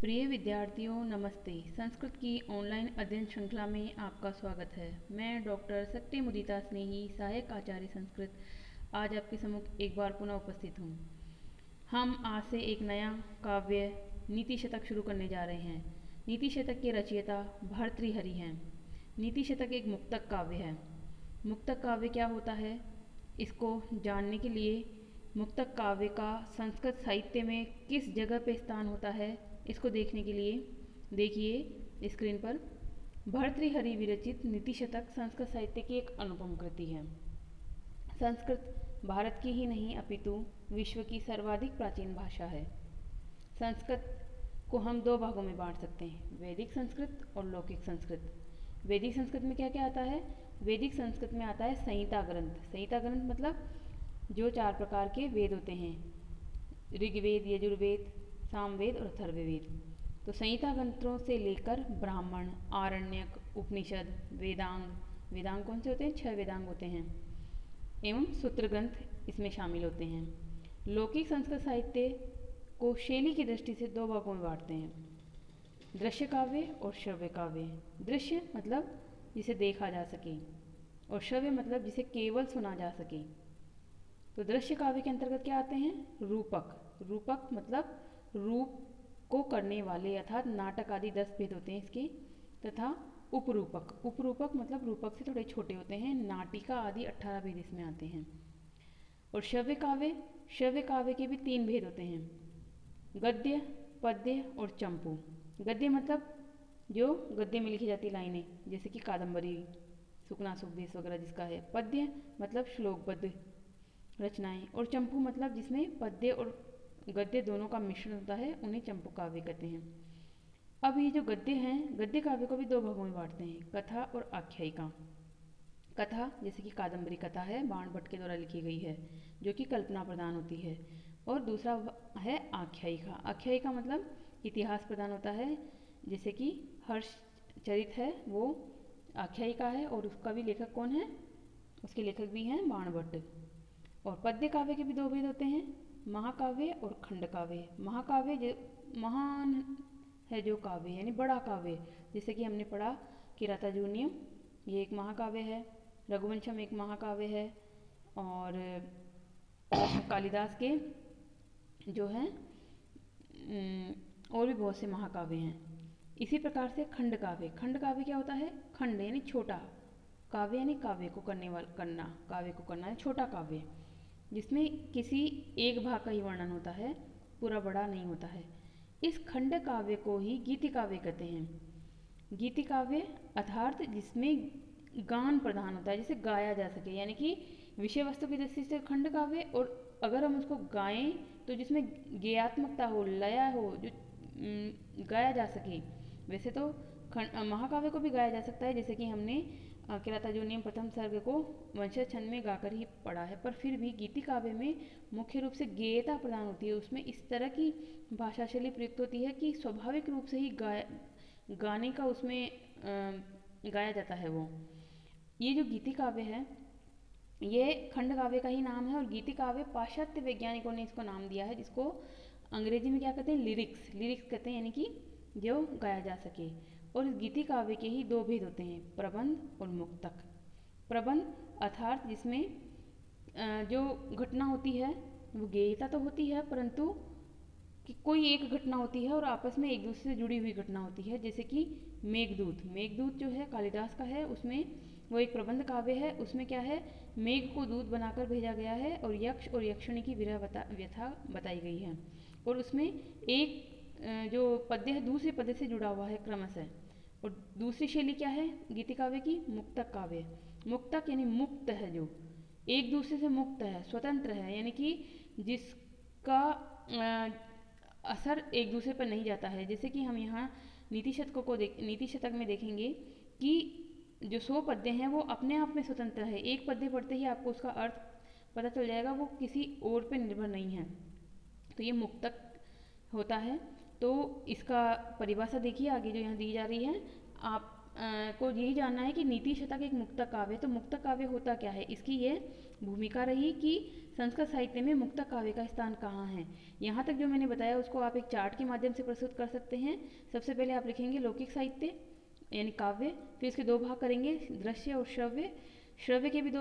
प्रिय विद्यार्थियों नमस्ते। संस्कृत की ऑनलाइन अध्ययन श्रृंखला में आपका स्वागत है। मैं डॉक्टर सत्य मुदिता स्नेही, सहायक आचार्य संस्कृत, आज आपके सम्मुख एक बार पुनः उपस्थित हूँ। हम आज से एक नया काव्य नीति शतक शुरू करने जा रहे हैं। नीति शतक के रचयिता भर्तृहरि हैं। नीति शतक एक मुक्तक काव्य है। मुक्तक काव्य क्या होता है, इसको जानने के लिए मुक्तक काव्य का संस्कृत साहित्य में किस जगह पे स्थान होता है, इसको देखने के लिए देखिए स्क्रीन पर। भर्तृहरि विरचित नीति शतक संस्कृत साहित्य की एक अनुपम कृति है। संस्कृत भारत की ही नहीं अपितु विश्व की सर्वाधिक प्राचीन भाषा है। संस्कृत को हम दो भागों में बांट सकते हैं, वैदिक संस्कृत और लौकिक संस्कृत। वैदिक संस्कृत में क्या क्या आता है? वैदिक संस्कृत में आता है संहिता ग्रंथ। संहिता ग्रंथ मतलब जो 4 प्रकार के वेद होते हैं, ऋग्वेद, यजुर्वेद, सामवेद और अथर्ववेद। तो संहिता ग्रंथों से लेकर ब्राह्मण, आरण्यक, उपनिषद, वेदांग। वेदांग कौन से होते हैं? 6 वेदांग होते हैं, एवं सूत्र ग्रंथ इसमें शामिल होते हैं। लौकिक संस्कृत साहित्य को शैली की दृष्टि से दो भागों में बांटते हैं, दृश्य काव्य और श्रव्य काव्य। दृश्य मतलब जिसे देखा जा सके, और श्रव्य मतलब जिसे केवल सुना जा सके। तो दृश्य काव्य के अंतर्गत क्या आते हैं? रूपक। रूपक मतलब रूप को करने वाले, अर्थात नाटक आदि 10 भेद होते हैं इसके। तथा उपरूपक। उपरूपक मतलब रूपक से थोड़े छोटे होते हैं, नाटिका आदि 18 भेद इसमें आते हैं। और श्रव्य काव्य, श्रव्य काव्य के भी 3 भेद होते हैं, गद्य, पद्य और चंपू। गद्य मतलब जो गद्य में लिखी जाती लाइनें, जैसे कि कादम्बरी, सुकना, सुखदेश वगैरह जिसका है। पद्य मतलब श्लोकबद्ध रचनाएं। और चंपू मतलब जिसमें पद्य और गद्य दोनों का मिश्रण होता है, उन्हें चंपू काव्य कहते हैं। अब ये जो गद्य हैं, गद्य काव्य को भी दो भागों में बांटते हैं, कथा और आख्यायिका। कथा जैसे कि कादम्बरी कथा है, बाण भट्ट के द्वारा लिखी गई है, जो कि कल्पना प्रधान होती है। और दूसरा है आख्यायिका। आख्यायिका मतलब इतिहास प्रदान होता है, जैसे कि हर्षचरित है वो आख्यायिका है, और उसका भी लेखक कौन है? उसके लेखक भी हैं बाण भट्ट। और पद्य काव्य के भी 2 भेद होते हैं, महाकाव्य और खंड काव्य। महाकाव्य जो महान है जो काव्य, यानी बड़ा काव्य, जैसे कि हमने पढ़ा किरातार्जुनीयम, ये एक महाकाव्य है। रघुवंशम एक महाकाव्य है। और कालिदास के जो हैं और भी बहुत से महाकाव्य हैं। इसी प्रकार से खंड काव्य। खंड काव्य क्या होता है? खंड यानी छोटा, काव्य यानी काव्य को करने वाला, करना, काव्य को करना है छोटा काव्य, जिसमें किसी एक भाग का ही वर्णन होता है, पूरा बड़ा नहीं होता है। इस खंड काव्य को ही गीति काव्य कहते हैं। गीति काव्य अर्थात जिसमें गान प्रधान होता है, जिसे गाया जा सके, यानी कि विषय वस्तु की दृष्टि से खंड काव्य, और अगर हम उसको गाएं तो जिसमें गेयात्मकता हो, लय हो, जो गाया जा सके। वैसे तो महाकाव्य को भी गाया जा सकता है, जैसे कि हमने किरातार्जुनीयम प्रथम सर्ग को वंशज छंद में गाकर ही पढ़ा है, पर फिर भी गीति काव्य में मुख्य रूप से गेयता प्रदान होती है। उसमें इस तरह की भाषा शैली प्रयुक्त होती है कि स्वाभाविक रूप से ही गाने का उसमें गाया जाता है वो। ये जो गीति काव्य है, ये खंड काव्य का ही नाम है। और गीति काव्य पाश्चात्य वैज्ञानिकों ने इसको नाम दिया है, जिसको अंग्रेजी में क्या कहते हैं? लिरिक्स। लिरिक्स कहते हैं, यानी कि जो गाया जा सके। और इस गीति काव्य के ही 2 भेद होते हैं, प्रबंध और मुक्तक। प्रबंध अर्थात जिसमें जो घटना होती है वो गेयता तो होती है, परंतु कि कोई एक घटना होती है और आपस में एक दूसरे से जुड़ी हुई घटना होती है, जैसे कि मेघदूत। मेघदूत जो है कालिदास का है, उसमें वो एक प्रबंध काव्य है। उसमें क्या है? मेघ को दूत बनाकर भेजा गया है, और यक्ष और यक्षिणी की विरह व्यथा बताई गई है। और उसमें एक जो पद्य है दूसरे पद्य से जुड़ा हुआ है क्रमशः। और दूसरी शैली क्या है गीति काव्य की? मुक्तक काव्य। मुक्तक यानी मुक्त है, जो एक दूसरे से मुक्त है, स्वतंत्र है, यानी कि जिसका असर एक दूसरे पर नहीं जाता है। जैसे कि हम यहाँ नीति शतक में देखेंगे कि जो 100 पद्य हैं वो अपने आप में स्वतंत्र है। एक पद्य पढ़ते ही आपको उसका अर्थ पता चल जाएगा, वो किसी और पे निर्भर नहीं है। तो ये मुक्तक होता है। तो इसका परिभाषा देखिए आगे जो यहाँ दी जा रही है, आप को यही जानना है कि नीति शतक एक मुक्तक काव्य है, तो मुक्तक काव्य होता क्या है, इसकी ये भूमिका रही कि संस्कृत साहित्य में मुक्तक काव्य का स्थान कहाँ है। यहाँ तक जो मैंने बताया उसको आप एक चार्ट के माध्यम से प्रस्तुत कर सकते हैं। सबसे पहले आप लिखेंगे लौकिक साहित्य यानी काव्य, फिर इसके दो भाग करेंगे, दृश्य और श्रव्य। श्रव्य के भी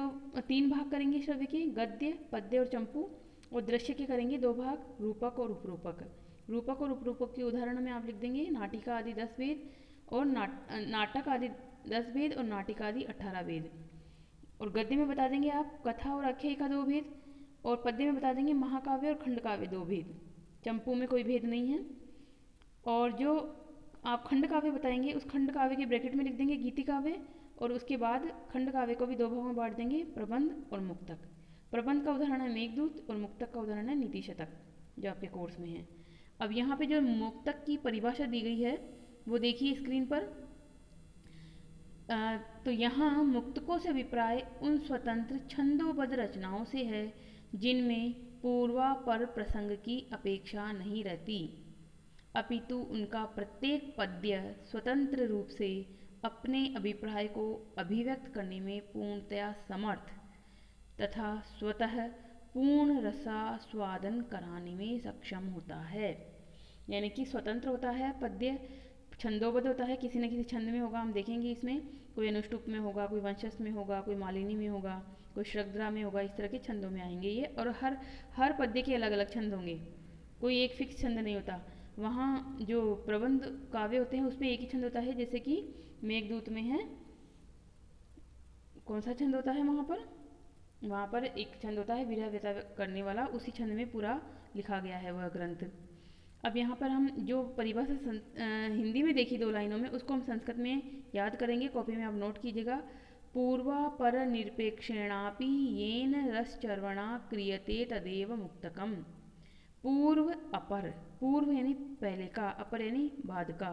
तीन भाग करेंगे, श्रव्य के गद्य, पद्य और चंपू। और दृश्य के करेंगे दो भाग, रूपक और उपरूपक। रूपक और उपरूपक के उदाहरण में आप लिख देंगे नाटिका आदि 10 वेद और नाटक आदि 10 वेद और नाटिका आदि 18 वेद। और गद्य में बता देंगे आप कथा और आख्यायिका 2 भेद, और पद्य में बता देंगे महाकाव्य और खंड काव्य 2 भेद। चंपू में कोई भेद नहीं है। और जो आप खंड काव्य बताएंगे उस खंड काव्य के ब्रैकेट में लिख देंगे गीति काव्य, और उसके बाद खंड काव्य को भी दो भागों में बांट देंगे, प्रबंध और मुक्तक। प्रबंध का उदाहरण है मेघदूत और मुक्तक का उदाहरण है नीति शतक, जो आपके कोर्स में है। अब यहाँ पे जो मुक्तक की परिभाषा दी गई है वो देखिए स्क्रीन पर। तो यहाँ मुक्तकों से अभिप्राय उन स्वतंत्र छंदोबद्ध रचनाओं से है जिनमें पूर्वापर प्रसंग की अपेक्षा नहीं रहती, अपितु उनका प्रत्येक पद्य स्वतंत्र रूप से अपने अभिप्राय को अभिव्यक्त करने में पूर्णतया समर्थ तथा स्वतः पूर्ण रसास्वादन कराने में सक्षम होता है। यानी कि स्वतंत्र होता है पद्य, छंदोबद्ध होता है, किसी न किसी छंद में होगा। हम देखेंगे इसमें कोई अनुष्टुप में होगा, कोई वंशस्थ में होगा, कोई मालिनी में होगा, कोई श्रद्धा में होगा, इस तरह के छंदों में आएंगे ये। और हर पद्य के अलग अलग छंद होंगे, कोई एक फिक्स छंद नहीं होता। वहाँ जो प्रबंध काव्य होते हैं उसमें एक ही छंद होता है, जैसे कि मेघदूत में है, कौन सा छंद होता है वहाँ पर एक छंद होता है विरह व्यथा करने वाला, उसी छंद में पूरा लिखा गया है वह ग्रंथ। अब यहाँ पर हम जो परिभाषा हिंदी में देखी 2 लाइनों में, उसको हम संस्कृत में याद करेंगे, कॉपी में आप नोट कीजिएगा। पूर्वापर निरपेक्षेणापि येन रसचर्वणा क्रियते तदेव मुक्तकम। पूर्व अपर, पूर्व यानी पहले का, अपर यानी बाद का,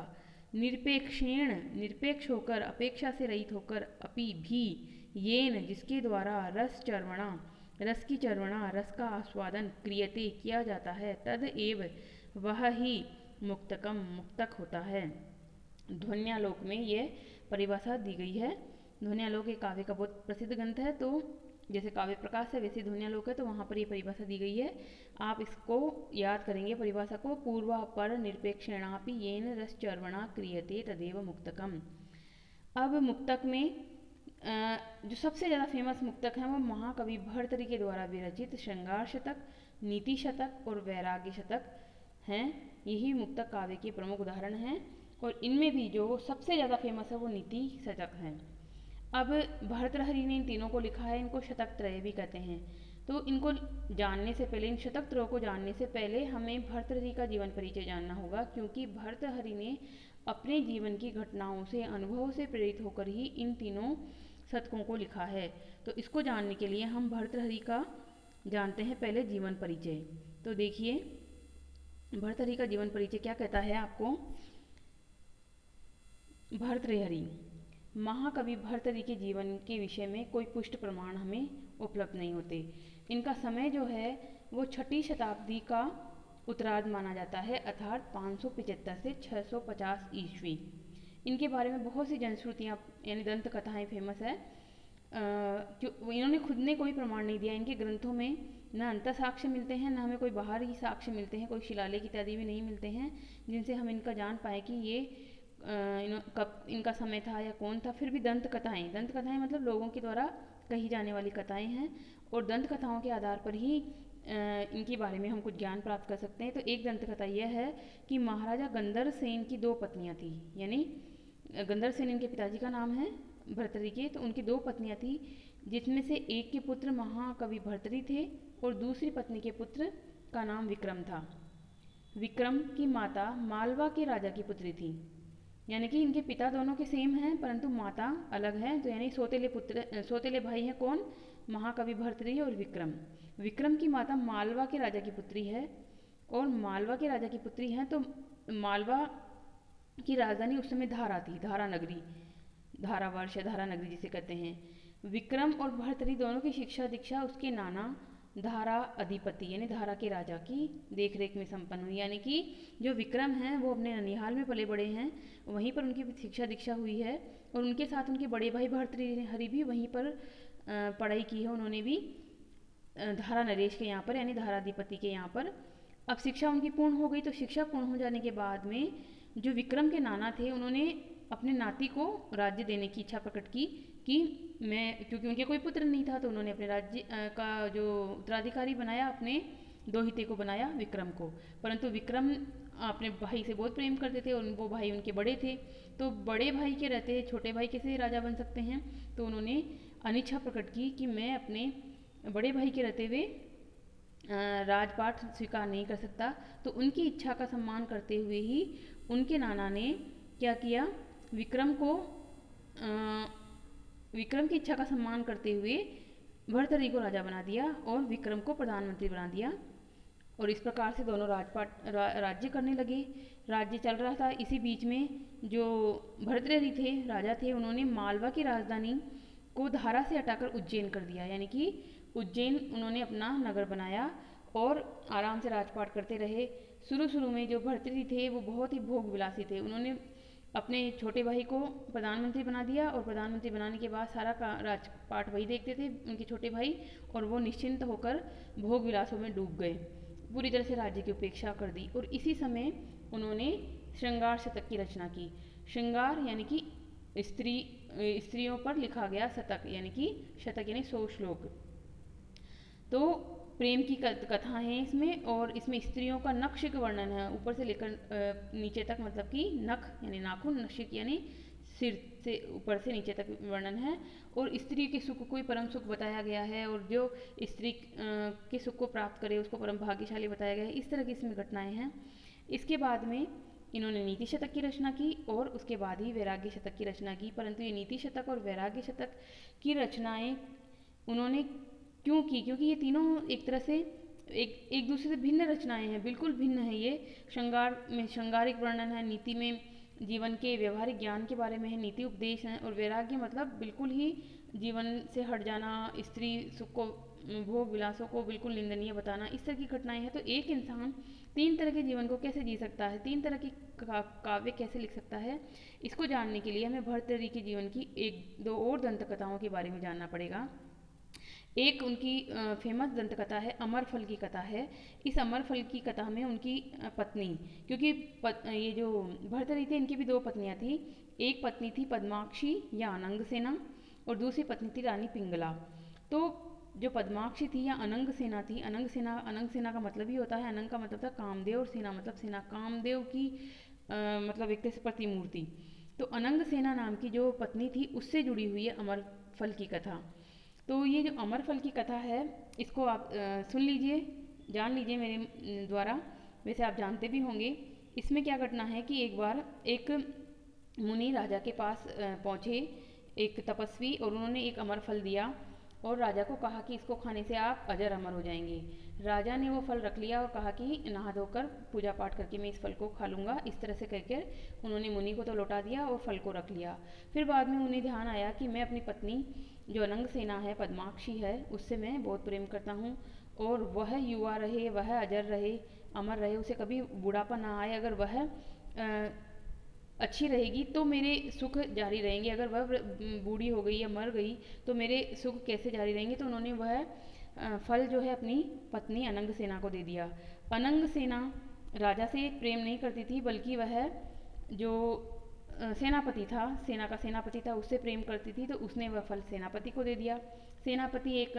निरपेक्षेण निरपेक्ष होकर, अपेक्षा से रहित होकर, अपि भी, येन जिसके द्वारा, रस चर्वणा रस की चर्वणा रस का आस्वादन, क्रियते किया जाता है, तद एव वह ही मुक्तकम मुक्तक होता है। ध्वन्यालोक में ये परिभाषा दी गई है। ध्वन्यालोक एक काव्य का बहुत प्रसिद्ध ग्रंथ है, तो जैसे काव्य प्रकाश है वैसे ध्वन्यालोक है, तो वहाँ पर ये परिभाषा दी गई है। आप इसको याद करेंगे परिभाषा को, पूर्वापर निरपेक्षेणापि येन रस चर्वणा क्रियते तदेव मुक्तकम। अब मुक्तक में जो सबसे ज़्यादा फेमस मुक्तक हैं वो महाकवि भर्तृहरि के द्वारा विरचित श्रृंगार शतक, नीति शतक और वैराग्य शतक हैं। यही मुक्तक काव्य के प्रमुख उदाहरण हैं, और इनमें भी जो सबसे ज़्यादा फेमस है वो नीति शतक हैं। अब भर्तृहरि ने इन तीनों को लिखा है, इनको शतक त्रय भी कहते हैं। तो इनको जानने से पहले, इन शतक त्रयों को जानने से पहले हमें भर्तृहरि का जीवन परिचय जानना होगा, क्योंकि भर्तृहरि ने अपने जीवन की घटनाओं से, अनुभव से प्रेरित होकर ही इन तीनों शतकों को लिखा है। तो इसको जानने के लिए हम भर्तृहरि का जानते हैं पहले जीवन परिचय। तो देखिए भर्तृहरि का जीवन परिचय क्या कहता है आपको। भर्तृहरि, महाकवि भर्तृहरि के जीवन के विषय में कोई पुष्ट प्रमाण हमें उपलब्ध नहीं होते। इनका समय जो है वो 6ठी शताब्दी का उत्तरार्ध माना जाता है, अर्थात 575 से 650 ईस्वी। इनके बारे में बहुत सी जनश्रुतियाँ यानी दंत कथाएँ फेमस है। इन्होंने खुद ने कोई प्रमाण नहीं दिया। इनके ग्रंथों में न अंतर साक्ष्य मिलते हैं, न हमें कोई बाहरी साक्ष्य मिलते हैं, कोई शिलालेख इत्यादि भी नहीं मिलते हैं जिनसे हम इनका जान पाए कि ये कब इनका समय था या कौन था। फिर भी दंत कथाएँ मतलब लोगों के द्वारा कही जाने वाली कथाएँ हैं, और दंत कथाओं के आधार पर ही इनके बारे में हम कुछ ज्ञान प्राप्त कर सकते हैं। तो एक दंत कथा यह है कि महाराजा गंधर्व सेन की 2 पत्नियां थी, यानी गंधर्व सेन इनके पिताजी का नाम है भर्तृहरि के, तो उनकी 2 पत्नियां थी, जिसमें से एक के पुत्र महाकवि भर्तृहरि थे और दूसरी पत्नी के पुत्र का नाम विक्रम था। विक्रम की माता मालवा के राजा की पुत्री थी, यानी कि इनके पिता दोनों के सेम हैं परंतु माता अलग है। तो यानी सौतेले भाई हैं कौन, महाकवि भर्तृहरि और विक्रम। विक्रम की माता मालवा के राजा की पुत्री है, और मालवा के राजा की पुत्री है, तो मालवा की राजधानी उस समय धारा थी, धारा नगरी, धारावर्ष या धारा नगरी जिसे कहते हैं। विक्रम और भर्तृहरि दोनों की शिक्षा दीक्षा उसके नाना धारा अधिपति यानी धारा के राजा की देखरेख में संपन्न हुई। यानी कि जो विक्रम हैं वो अपने ननिहाल में पले बड़े हैं, वहीं पर उनकी शिक्षा दीक्षा हुई है और उनके साथ उनके बड़े भाई भर्तृहरि भी वहीं पर पढ़ाई की है। उन्होंने भी धारा नरेश के यहाँ पर यानी धाराधिपति के यहाँ पर। अब शिक्षा उनकी पूर्ण हो गई, तो शिक्षा पूर्ण हो जाने के बाद में जो विक्रम के नाना थे उन्होंने अपने नाती को राज्य देने की इच्छा प्रकट की कि मैं, क्योंकि उनके कोई पुत्र नहीं था, तो उन्होंने अपने राज्य का जो उत्तराधिकारी बनाया, अपने दोहिते को बनाया विक्रम को। परंतु विक्रम अपने भाई से बहुत प्रेम करते थे और वो भाई उनके बड़े थे, तो बड़े भाई के रहते छोटे भाई कैसे राजा बन सकते हैं। तो उन्होंने अनिच्छा प्रकट की कि मैं अपने बड़े भाई के रहते हुए राजपाट स्वीकार नहीं कर सकता। तो उनकी इच्छा का सम्मान करते हुए ही उनके नाना ने क्या किया, विक्रम की इच्छा का सम्मान करते हुए भर्तृहरि को राजा बना दिया और विक्रम को प्रधानमंत्री बना दिया। और इस प्रकार से दोनों राज्य करने लगे। राज्य चल रहा था। इसी बीच में जो भर्तृहरि थे, राजा थे, उन्होंने मालवा की राजधानी को धारा से हटाकर उज्जैन कर दिया। यानी कि उज्जैन उन्होंने अपना नगर बनाया और आराम से राजपाट करते रहे। शुरू में जो भर्तृहरि थे वो बहुत ही भोग विलासी थे। उन्होंने अपने छोटे भाई को प्रधानमंत्री बना दिया और प्रधानमंत्री बनाने के बाद सारा का राजपाट वही देखते थे, उनके छोटे भाई, और वो निश्चिंत होकर भोग विलासों में डूब गए, पूरी तरह से राज्य की उपेक्षा कर दी। और इसी समय उन्होंने श्रृंगार शतक की रचना की। श्रृंगार यानी कि स्त्रियों पर लिखा गया शतक, यानी कि शतक यानी 100 श्लोक। तो प्रेम की कथा है इसमें, और इसमें स्त्रियों का नक्षिक वर्णन है, ऊपर से लेकर नीचे तक, मतलब कि नख यानी नाखून, नक्षिक यानी सिर से ऊपर से नीचे तक वर्णन है। और स्त्री के सुख को ही परम सुख बताया गया है, और जो स्त्री के सुख को प्राप्त करे उसको परम भाग्यशाली बताया गया है। इस तरह की इसमें घटनाएं हैं। इसके बाद में इन्होंने नीति शतक की रचना की और उसके बाद ही वैराग्य शतक की रचना की। परंतु ये नीति शतक और वैराग्य शतक की रचनाएं उन्होंने क्यों की, क्योंकि ये तीनों एक तरह से एक दूसरे से भिन्न रचनाएं हैं, बिल्कुल भिन्न है। ये श्रृंगार में श्रृंगारिक वर्णन है, नीति में जीवन के व्यवहारिक ज्ञान के बारे में है, नीति उपदेश है, और वैराग्य मतलब बिल्कुल ही जीवन से हट जाना, स्त्री सुख को, भोग विलासों को बिल्कुल निंदनीय बताना, इस तरह की घटनाएं हैं। तो एक इंसान 3 तरह के जीवन को कैसे जी सकता है, 3 तरह की काव्य कैसे लिख सकता है, इसको जानने के लिए हमें भर्तृहरि के जीवन की 1-2 और दंत कथाओं के बारे में जानना पड़ेगा। एक उनकी फेमस दंत कथा है, अमर फल की कथा है। इस अमर फल की कथा में उनकी पत्नी, क्योंकि ये जो भर्तृहरि थे इनकी भी 2 पत्नियां थी। एक पत्नी थी पद्माक्षी या अनंग सेना, और दूसरी पत्नी थी रानी पिंगला। तो जो पद्माक्षी थी या अनंग सेना थी, अनंग सेना का मतलब ही होता है, अनंग का मतलब था कामदेव और सेना मतलब सेना, कामदेव की मतलब एक तरह से प्रतिमूर्ति। तो अनंग सेना नाम की जो पत्नी थी उससे जुड़ी हुई है अमर फल की कथा। तो ये जो अमर फल की कथा है इसको आप सुन लीजिए, जान लीजिए मेरे द्वारा, वैसे आप जानते भी होंगे। इसमें क्या घटना है कि एक बार एक मुनि राजा के पास पहुँचे, एक तपस्वी, और उन्होंने एक अमर फल दिया और राजा को कहा कि इसको खाने से आप अजर अमर हो जाएंगे। राजा ने वो फल रख लिया और कहा कि नहा धोकर पूजा पाठ करके मैं इस फल को खा लूँगा। इस तरह से कहकर उन्होंने मुनि को तो लौटा दिया और फल को रख लिया। फिर बाद में उन्हें ध्यान आया कि मैं अपनी पत्नी जो अनंग सेना है, पद्माक्षी है, उससे मैं बहुत प्रेम करता हूँ, और वह युवा रहे, वह अजर रहे, अमर रहे, उसे कभी बुढ़ापा ना आए। अगर वह अच्छी रहेगी तो मेरे सुख जारी रहेंगे, अगर वह बूढ़ी हो गई या मर गई तो मेरे सुख कैसे जारी रहेंगे। तो उन्होंने वह फल जो है अपनी पत्नी अनंग सेना को दे दिया। अनंग सेना राजा से प्रेम नहीं करती थी, बल्कि वह जो सेनापति था, सेना का सेनापति था, उससे प्रेम करती थी। तो उसने वह फल सेनापति को दे दिया। सेनापति एक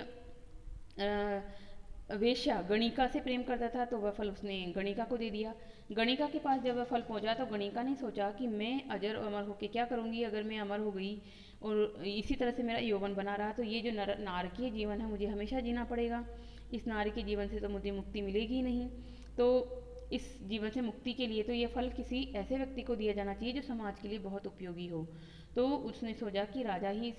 वेश्या गणिका से प्रेम करता था, तो वह फल उसने गणिका को दे दिया। गणिका के पास जब वह फल पहुंचा तो गणिका ने सोचा कि मैं अजर अमर होकर क्या करूंगी, अगर मैं अमर हो गई और इसी तरह से मेरा यौवन बना रहा तो ये जो नारकीय जीवन है मुझे हमेशा जीना पड़ेगा। इस नारी के जीवन से तो मुझे मुक्ति मिलेगी ही नहीं। तो इस जीवन से मुक्ति के लिए तो ये फल किसी ऐसे व्यक्ति को दिया जाना चाहिए जो समाज के लिए बहुत उपयोगी हो। तो उसने सोचा कि राजा ही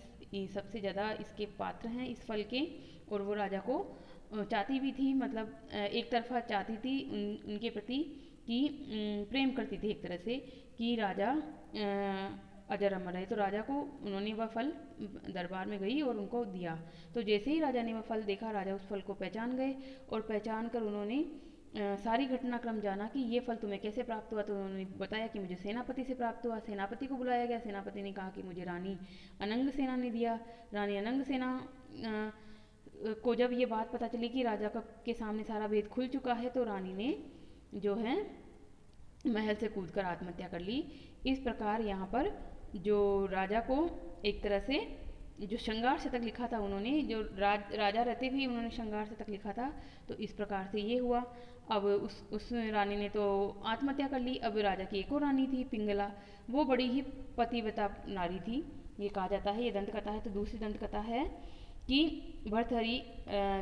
सबसे ज़्यादा इसके पात्र हैं इस फल के, और वो राजा को चाहती भी थी, मतलब एक तरफा चाहती थी उनके प्रति कि प्रेम करती थी एक तरह से, कि राजा अजर अमर रहे। तो राजा को उन्होंने वह फल दरबार में गई और उनको दिया। तो जैसे ही राजा ने वह फल देखा, राजा उस फल को पहचान गए और पहचान कर उन्होंने सारी घटनाक्रम जाना कि ये फल तुम्हें कैसे प्राप्त हुआ। तो उन्होंने बताया कि मुझे सेनापति से प्राप्त हुआ। सेनापति को बुलाया गया। सेनापति ने कहा कि मुझे रानी अनंग सेना ने दिया। रानी अनंग सेना को जब ये बात पता चली कि राजा का के सामने सारा भेद खुल चुका है, तो रानी ने जो है महल से कूदकर आत्महत्या कर ली। इस प्रकार यहाँ पर जो राजा को एक तरह से जो श्रृंगार शतक लिखा था उन्होंने, जो राजा रहते भी उन्होंने श्रृंगार शतक लिखा था, तो इस प्रकार से ये हुआ। अब उस रानी ने तो आत्महत्या कर ली। अब राजा की एक और रानी थी पिंगला, वो बड़ी ही पतिव्रता नारी थी, ये कहा जाता है। ये दंत कथा है। तो दूसरी दंत कथा है कि भर्तहरि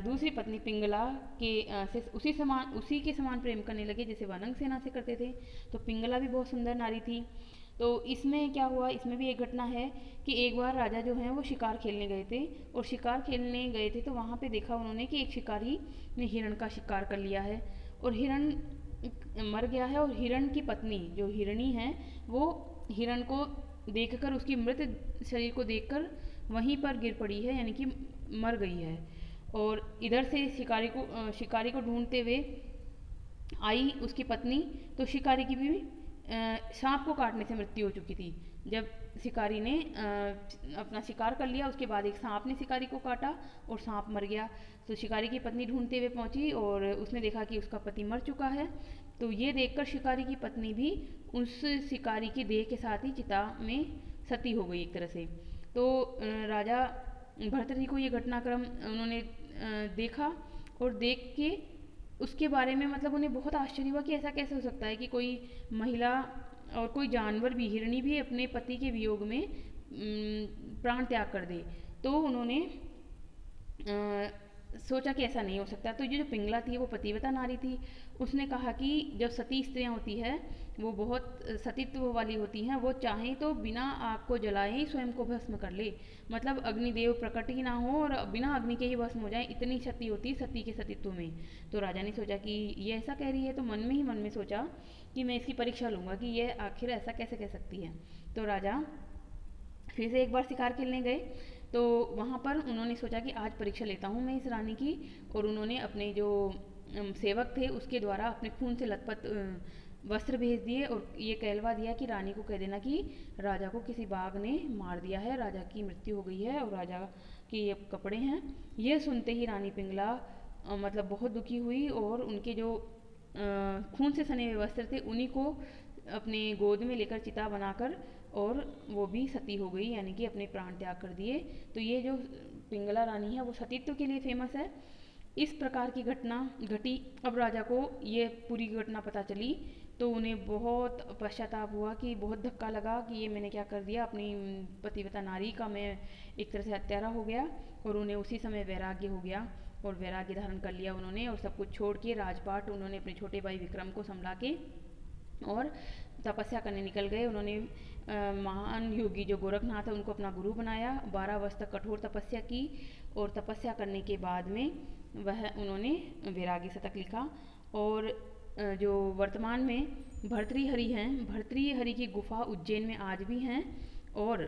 दूसरी पत्नी पिंगला के से उसी के समान प्रेम करने लगे जैसे वह अनंग सेना से करते थे। तो पिंगला भी बहुत सुंदर नारी थी। तो इसमें क्या हुआ, इसमें भी एक घटना है कि एक बार राजा जो हैं वो शिकार खेलने गए थे, और शिकार खेलने गए थे तो वहाँ पे देखा उन्होंने कि एक शिकारी ने हिरण का शिकार कर लिया है और हिरण मर गया है। और हिरण की पत्नी जो हिरणी है वो हिरण को देखकर, उसकी मृत शरीर को देखकर वहीं पर गिर पड़ी है, यानी कि मर गई है। और इधर से शिकारी को ढूंढते हुए आई उसकी पत्नी, तो शिकारी की भी सांप को काटने से मृत्यु हो चुकी थी। जब शिकारी ने अपना शिकार कर लिया, उसके बाद एक सांप ने शिकारी को काटा और सांप मर गया। तो शिकारी की पत्नी ढूंढते हुए पहुंची और उसने देखा कि उसका पति मर चुका है। तो ये देखकर शिकारी की पत्नी भी उस शिकारी की देह के साथ ही चिता में सती हो गई एक तरह से। तो राजा भर्तृहरि को ये घटनाक्रम उन्होंने देखा और देख के उसके बारे में मतलब उन्हें बहुत आश्चर्य हुआ कि ऐसा कैसे हो सकता है कि कोई महिला और कोई जानवर भी, हिरणी भी अपने पति के वियोग में प्राण त्याग कर दे। तो उन्होंने सोचा कि ऐसा नहीं हो सकता। तो ये जो पिंगला थी वो पतिव्रता नारी थी। उसने कहा कि जब सती स्त्रियाँ होती है वो बहुत सतीत्व वाली होती हैं, वो चाहें तो बिना आग को जलाए ही स्वयं को भस्म कर ले, मतलब अग्निदेव प्रकट ही ना हो और बिना अग्नि के ही भस्म हो जाए, इतनी शक्ति होती है सती के सतीत्व में। तो राजा ने सोचा कि ये ऐसा कह रही है, तो मन में सोचा कि मैं इसकी परीक्षा लूँगा कि ये आखिर ऐसा कैसे कह सकती है। तो राजा फिर से एक बार शिकार खेलने गए। तो वहाँ पर उन्होंने सोचा कि आज परीक्षा लेता हूँ मैं इस रानी की, और उन्होंने अपने जो सेवक थे उसके द्वारा अपने खून से लथपथ वस्त्र भेज दिए और ये कहलवा दिया कि रानी को कह देना कि राजा को किसी बाघ ने मार दिया है, राजा की मृत्यु हो गई है और राजा के ये कपड़े हैं। यह सुनते ही रानी पिंगला मतलब बहुत दुखी हुई और उनके जो खून से सने हुए वस्त्र थे उन्हीं को अपने गोद में लेकर चिता बनाकर और वो भी सती हो गई, यानी कि अपने प्राण त्याग कर दिए। तो ये जो पिंगला रानी है वो सतीत्व के लिए फेमस है। इस प्रकार की घटना घटी। अब राजा को ये पूरी घटना पता चली तो उन्हें बहुत पश्चाताप हुआ, कि बहुत धक्का लगा कि ये मैंने क्या कर दिया, अपनी पतिव्रता नारी का मैं एक तरह से हत्यारा हो गया। और उन्हें उसी समय वैराग्य हो गया और वैराग्य धारण कर लिया उन्होंने, और सब कुछ छोड़ के राजपाट उन्होंने अपने छोटे भाई विक्रम को संभला के और तपस्या करने निकल गए। उन्होंने महान योगी जो गोरखनाथ है उनको अपना गुरु बनाया, 12 वर्ष तक कठोर तपस्या की और तपस्या करने के बाद में वह उन्होंने वैराग्य शतक लिखा। और जो वर्तमान में भर्तृहरि हैं, भर्तृहरि की गुफा उज्जैन में आज भी हैं, और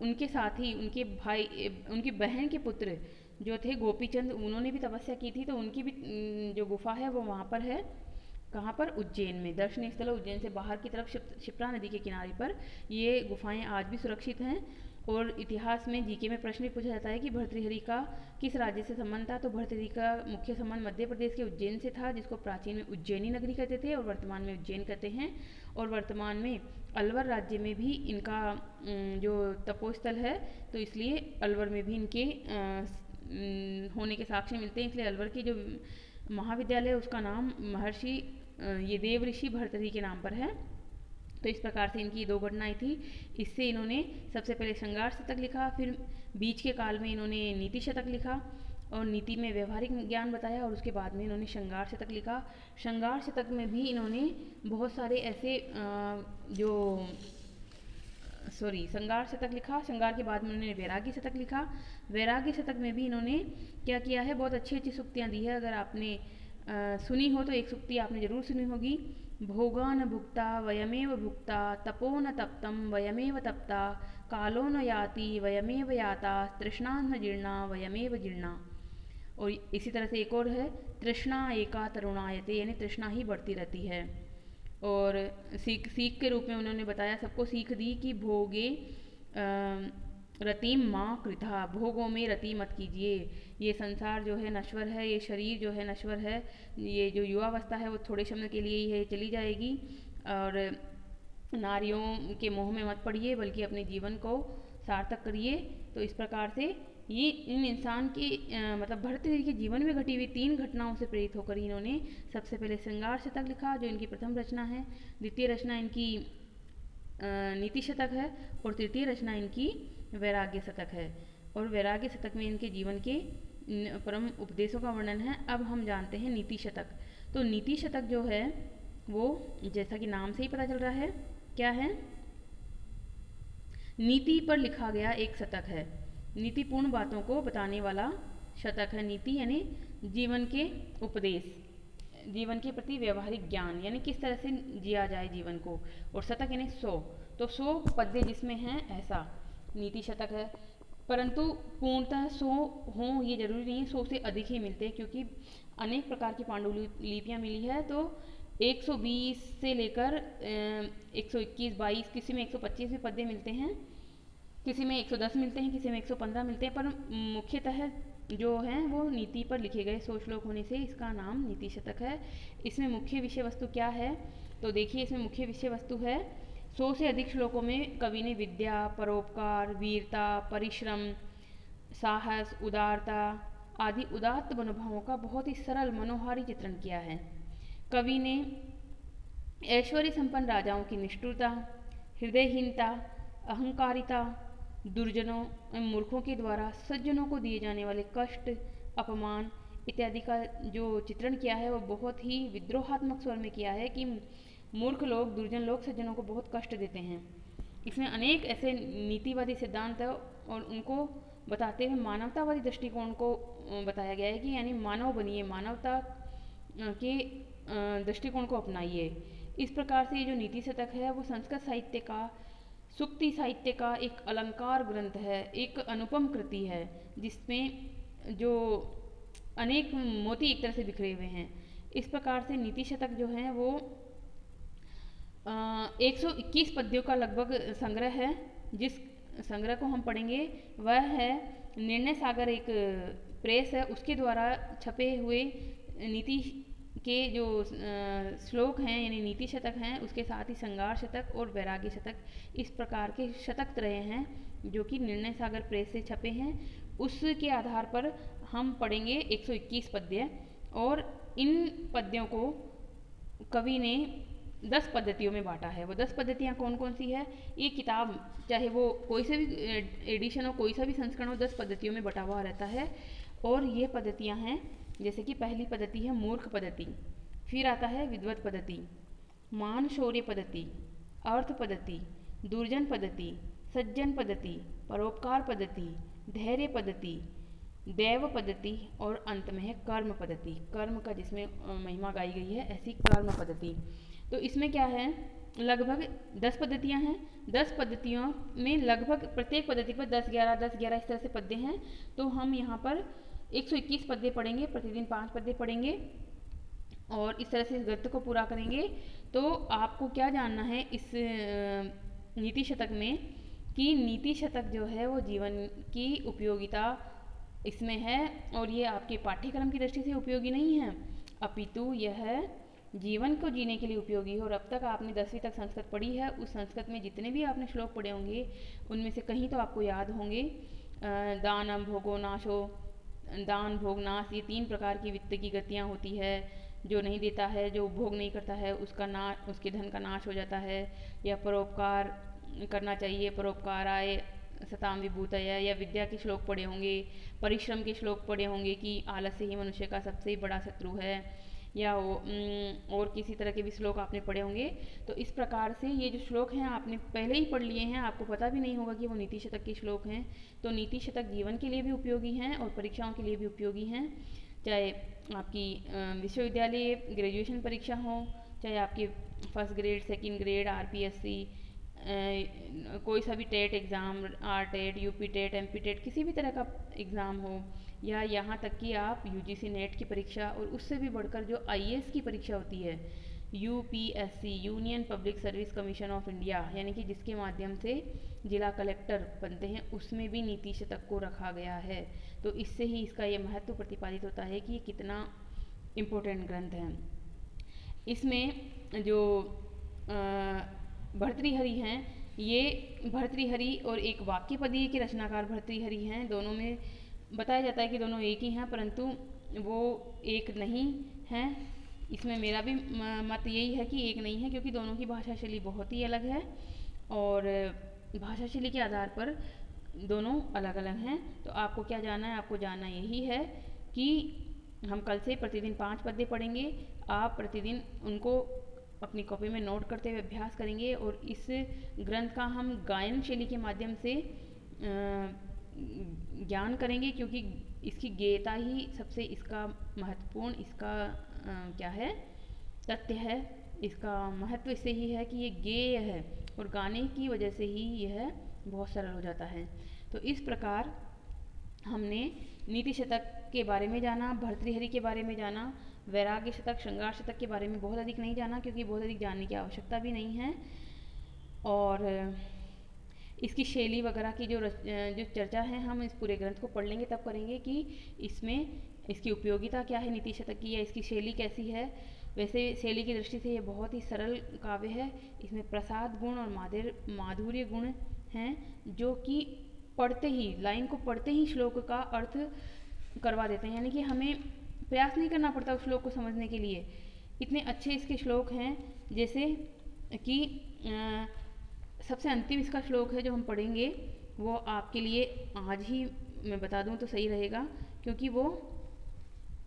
उनके साथ ही उनके भाई, उनकी बहन के पुत्र जो थे गोपीचंद, उन्होंने भी तपस्या की थी, तो उनकी भी जो गुफा है वो वहाँ पर है। कहाँ पर? उज्जैन में। दर्शनीय स्थल उज्जैन से बाहर की तरफ क्षिप्रा नदी के किनारे पर ये गुफाएं आज भी सुरक्षित हैं। और इतिहास में जीके में प्रश्न भी पूछा जाता है कि भर्तृहरि का किस राज्य से संबंध था। तो भर्तृहरि का मुख्य संबंध मध्य प्रदेश के उज्जैन से था, जिसको प्राचीन में उज्जैनी नगरी कहते थे और वर्तमान में उज्जैन कहते हैं। और वर्तमान में अलवर राज्य में भी इनका जो तपोस्थल है, तो इसलिए अलवर में भी इनके होने के साक्ष्य मिलते हैं। इसलिए अलवर की जो महाविद्यालय उसका नाम महर्षि ये देव ऋषि भर्तृहरि के नाम पर है। तो इस प्रकार से इनकी 2 घटनाएं थी। इससे इन्होंने सबसे पहले श्रृंगार शतक लिखा, फिर बीच के काल में इन्होंने नीति शतक लिखा और नीति में व्यवहारिक ज्ञान बताया, और उसके बाद में इन्होंने श्रृंगार शतक लिखा। श्रृंगार शतक में भी इन्होंने बहुत सारे ऐसे श्रृंगार शतक लिखा। श्रृंगार के बाद में उन्होंने वैराग्य शतक लिखा। वैराग्य शतक में भी इन्होंने क्या किया है, बहुत अच्छी अच्छी सूक्तियाँ दी है। अगर आपने सुनी हो तो एक सूक्ति आपने ज़रूर सुनी होगी भोगान भुक्ता वयमेव भुक्ता तपो न तप्तं वयमेव तप्ता कालो न याति वयमेव याता तृष्णा न जीर्णा वयमेव जीर्णा। और इसी तरह से एक और है, तृष्णा एका तरुणायते, यानी तृष्णा ही बढ़ती रहती है। और सीख के रूप में उन्होंने बताया, सबको सीख दी कि भोगे रतिम माँ कृथा, भोगों में रति मत कीजिए। ये संसार जो है नश्वर है, ये शरीर जो है नश्वर है, ये जो युवावस्था है वो थोड़े समय के लिए ही है, चली जाएगी। और नारियों के मोह में मत पड़िए, बल्कि अपने जीवन को सार्थक करिए। तो इस प्रकार से ये इन इंसान की मतलब भरतहरि के जीवन में घटी हुई 3 घटनाओं से प्रेरित होकर इन्होंने सबसे पहले श्रृंगार शतक लिखा, जो इनकी प्रथम रचना है। द्वितीय रचना इनकी नीति शतक है, और तृतीय रचना इनकी वैराग्य शतक है। और वैराग्य शतक में इनके जीवन के परम उपदेशों का वर्णन है। अब हम जानते हैं नीति शतक। तो नीति शतक जो है वो, जैसा कि नाम से ही पता चल रहा है, क्या है, नीति पर लिखा गया एक शतक है। नीतिपूर्ण बातों को बताने वाला शतक है। नीति यानी जीवन के उपदेश, जीवन के प्रति व्यवहारिक ज्ञान, यानी किस तरह से जिया जाए जीवन को। और शतक यानी 100, तो 100 पद्य जिसमें हैं, ऐसा नीति शतक है। परंतु पूर्णतः 100 हों ये जरूरी नहीं है, 100 से अधिक ही मिलते हैं, क्योंकि अनेक प्रकार की पांडुलिपियाँ मिली है। तो 120 से लेकर 121, 22, किसी में 125 भी पद्य मिलते हैं, किसी में 110 मिलते हैं, किसी में 115 मिलते हैं। पर मुख्यतः जो हैं वो नीति पर लिखे गए 100 श्लोक होने से इसका नाम नीति शतक है। इसमें मुख्य विषय वस्तु क्या है, तो देखिए इसमें मुख्य विषय वस्तु है, 100 से अधिक श्लोकों में कवि ने विद्या, परोपकार, वीरता, परिश्रम, साहस, उदारता आदि उदात्त मनोभावों का बहुत ही सरल मनोहारी चित्रण किया है। कवि ने ऐश्वर्य संपन्न राजाओं की निष्ठुरता, हृदयहीनता, अहंकारिता, दुर्जनों एवं मूर्खों के द्वारा सज्जनों को दिए जाने वाले कष्ट, अपमान इत्यादि का जो चित्रण किया है वो बहुत ही विद्रोहात्मक स्वर में किया है कि मूर्ख लोग, दुर्जन लोग सज्जनों को बहुत कष्ट देते हैं। इसमें अनेक ऐसे नीतिवादी सिद्धांत है और उनको बताते हुए मानवतावादी दृष्टिकोण को बताया गया है कि यानी मानव बनिए, मानवता के दृष्टिकोण को अपनाइए। इस प्रकार से ये जो नीति शतक है वो संस्कृत साहित्य का, सूक्ति साहित्य का एक अलंकार ग्रंथ है, एक अनुपम कृति है, जिसमें जो अनेक मोती एक तरह से बिखरे हुए हैं। इस प्रकार से नीति शतक जो है वो 121 पद्यों का लगभग संग्रह है। जिस संग्रह को हम पढ़ेंगे वह है निर्णय सागर, एक प्रेस है, उसके द्वारा छपे हुए नीति के जो श्लोक हैं यानी नीति शतक हैं, उसके साथ ही श्रृंगार शतक और वैराग्य शतक, इस प्रकार के शतक त्रय हैं जो कि निर्णय सागर प्रेस से छपे हैं। उसके आधार पर हम पढ़ेंगे 121 पद्य, और इन पद्यों को कवि ने 10 पद्धतियों में बांटा है। वो 10 पद्धतियाँ कौन कौन सी है, ये किताब चाहे वो कोई से भी एडिशन हो, कोई सा भी संस्करण हो, 10 पद्धतियों में बटा हुआ रहता है। और ये पद्धतियाँ हैं, जैसे कि पहली पद्धति है मूर्ख पद्धति, फिर आता है विद्वत पद्धति, मान शौर्य पद्धति, अर्थ पद्धति, दुर्जन पद्धति, सज्जन पद्धति, परोपकार पद्धति, धैर्य पद्धति, दैव पद्धति, और अंत में है कर्म पद्धति। कर्म का जिसमें महिमा गाई गई है, ऐसी कर्म पद्धति। तो इसमें क्या है, लगभग 10 पद्धतियाँ हैं। 10 पद्धतियों में लगभग प्रत्येक पद्धति पर 10-11 10-11 इस तरह से पद्य हैं। तो हम यहाँ पर 121 पद्य पढ़ेंगे, प्रतिदिन 5 पद्य पढ़ेंगे और इस तरह से इस ग्रंथ को पूरा करेंगे। तो आपको क्या जानना है इस नीति शतक में, कि नीति शतक जो है वो जीवन की उपयोगिता इसमें है, और ये आपके पाठ्यक्रम की दृष्टि से उपयोगी नहीं है, अपितु यह जीवन को जीने के लिए उपयोगी है। और अब तक आपने 10वीं तक संस्कृत पढ़ी है, उस संस्कृत में जितने भी आपने श्लोक पढ़े होंगे उनमें से कहीं तो आपको याद होंगे। दानम भोगो नाशो, दान भोग नाश, ये 3 प्रकार की वित्त की गतियाँ होती है। जो नहीं देता है, जो उपभोग नहीं करता है, उसके धन का नाश हो जाता है। या परोपकार करना चाहिए, परोपकार आए सताम विभूतय, या विद्या के श्लोक पढ़े होंगे, परिश्रम के श्लोक पढ़े होंगे कि आलस्य ही मनुष्य का सबसे बड़ा शत्रु है, या और किसी तरह के भी श्लोक आपने पढ़े होंगे। तो इस प्रकार से ये जो श्लोक हैं आपने पहले ही पढ़ लिए हैं, आपको पता भी नहीं होगा कि वो नीति शतक के श्लोक हैं। तो नीति शतक जीवन के लिए भी उपयोगी हैं और परीक्षाओं के लिए भी उपयोगी हैं, चाहे आपकी विश्वविद्यालय ग्रेजुएशन परीक्षा हो, चाहे आपकी first grade, second grade, RPSC, कोई सा भी TET exam, R TET, UP TET, MP TET, किसी भी तरह का एग्ज़ाम हो, या यहाँ तक कि आप यूजीसी नेट की परीक्षा, और उससे भी बढ़कर जो आईएएस की परीक्षा होती है, UPSC, union public service commission of India, यानी कि जिसके माध्यम से जिला कलेक्टर बनते हैं, उसमें भी नीति शतक को रखा गया है। तो इससे ही इसका ये महत्व प्रतिपादित होता है कि ये कितना इम्पोर्टेंट ग्रंथ है। इसमें जो भर्तृहरि हैं, ये भर्तृहरि और एक वाक्यपदीय के रचनाकार भर्तृहरि हैं। दोनों में बताया जाता है कि दोनों एक ही हैं, परंतु वो एक नहीं हैं। इसमें मेरा भी मत यही है कि एक नहीं है, क्योंकि दोनों की भाषा शैली बहुत ही अलग है और भाषा शैली के आधार पर दोनों अलग अलग हैं। तो आपको क्या जानना है? आपको जानना यही है कि हम कल से प्रतिदिन 5 पद्य पढ़ेंगे। आप प्रतिदिन उनको अपनी कॉपी में नोट करते हुए अभ्यास करेंगे, और इस ग्रंथ का हम गायन शैली के माध्यम से ज्ञान करेंगे, क्योंकि इसकी गेयता ही सबसे इसका महत्वपूर्ण इसका क्या है, तथ्य है। इसका महत्व इससे ही है कि ये गेय है, और गाने की वजह से ही यह बहुत सरल हो जाता है। तो इस प्रकार हमने नीति शतक के बारे में जाना, भर्तृहरि के बारे में जाना, वैराग्य शतक, श्रृंगार शतक के बारे में बहुत अधिक नहीं जाना, क्योंकि बहुत अधिक जानने की आवश्यकता भी नहीं है। और इसकी शैली वगैरह की जो चर्चा है, हम इस पूरे ग्रंथ को पढ़ लेंगे तब करेंगे कि इसमें इसकी उपयोगिता क्या है नीति शतक की, या इसकी शैली कैसी है। वैसे शैली की दृष्टि से ये बहुत ही सरल काव्य है। इसमें प्रसाद गुण और माधुर्य गुण हैं, जो कि पढ़ते ही, लाइन को पढ़ते ही श्लोक का अर्थ करवा देते हैं, यानी कि हमें प्रयास नहीं करना पड़ता उस श्लोक को समझने के लिए। इतने अच्छे इसके श्लोक हैं। जैसे कि सबसे अंतिम इसका श्लोक है जो हम पढ़ेंगे, वो आपके लिए आज ही मैं बता दूं तो सही रहेगा, क्योंकि वो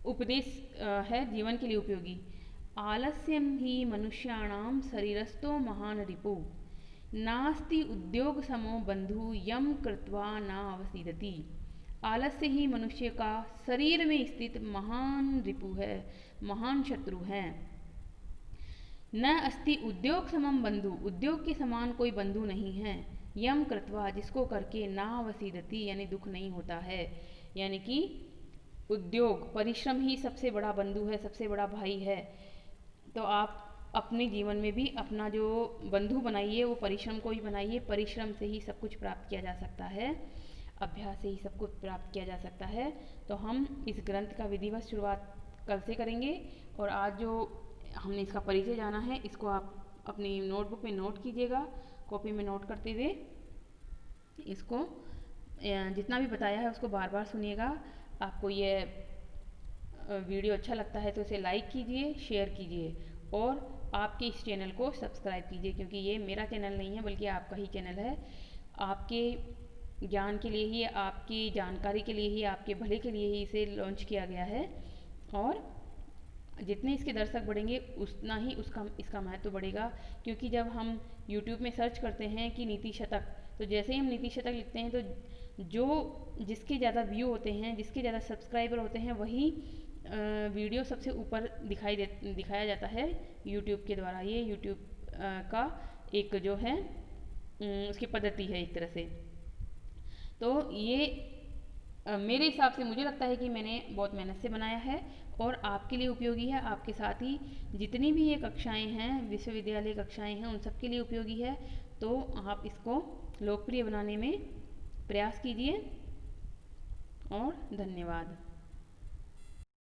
उपदेश है, जीवन के लिए उपयोगी। आलस्यम ही मनुष्याणाम शरीरस्थो महान रिपु, नास्ति उद्योग समो बंधु यम कृत्वा न अवसीदति। आलस्य ही मनुष्य का शरीर में स्थित महान रिपु है, महान शत्रु है। न अस्ति उद्योग समम बंधु, उद्योग के समान कोई बंधु नहीं है। यम कृत्वा, जिसको करके ना वसीदति, यानी दुख नहीं होता है। यानी कि उद्योग, परिश्रम ही सबसे बड़ा बंधु है, सबसे बड़ा भाई है। तो आप अपने जीवन में भी अपना जो बंधु बनाइए, वो परिश्रम को ही बनाइए। परिश्रम से ही सब कुछ प्राप्त किया जा सकता है, अभ्यास से ही सब कुछ प्राप्त किया जा सकता है। तो हम इस ग्रंथ का विधिवत शुरुआत कल से करेंगे, और आज जो हमने इसका परिचय जाना है, इसको आप अपनी नोटबुक में नोट कीजिएगा, कॉपी में नोट करते हुए इसको जितना भी बताया है उसको बार बार सुनिएगा। आपको ये वीडियो अच्छा लगता है तो इसे लाइक कीजिए, शेयर कीजिए, और आपके इस चैनल को सब्सक्राइब कीजिए, क्योंकि ये मेरा चैनल नहीं है बल्कि आपका ही चैनल है। आपके ज्ञान के लिए ही, आपकी जानकारी के लिए ही, आपके भले के लिए ही इसे लॉन्च किया गया है। और जितने इसके दर्शक बढ़ेंगे उतना ही इसका महत्व बढ़ेगा, क्योंकि जब हम YouTube में सर्च करते हैं कि नीति शतक, तो जैसे ही हम नीति शतक लिखते हैं तो जिसके ज़्यादा व्यू होते हैं, जिसके ज़्यादा सब्सक्राइबर होते हैं, वही वीडियो सबसे ऊपर दिखाया जाता है YouTube के द्वारा। ये YouTube का एक जो है उसकी पद्धति है एक तरह से। तो ये मेरे हिसाब से मुझे लगता है कि मैंने बहुत मेहनत से बनाया है और आपके लिए उपयोगी है। आपके साथ ही जितनी भी ये कक्षाएं हैं, विश्वविद्यालय कक्षाएं हैं, उन सब के लिए उपयोगी है। तो आप इसको लोकप्रिय बनाने में प्रयास कीजिए, और धन्यवाद।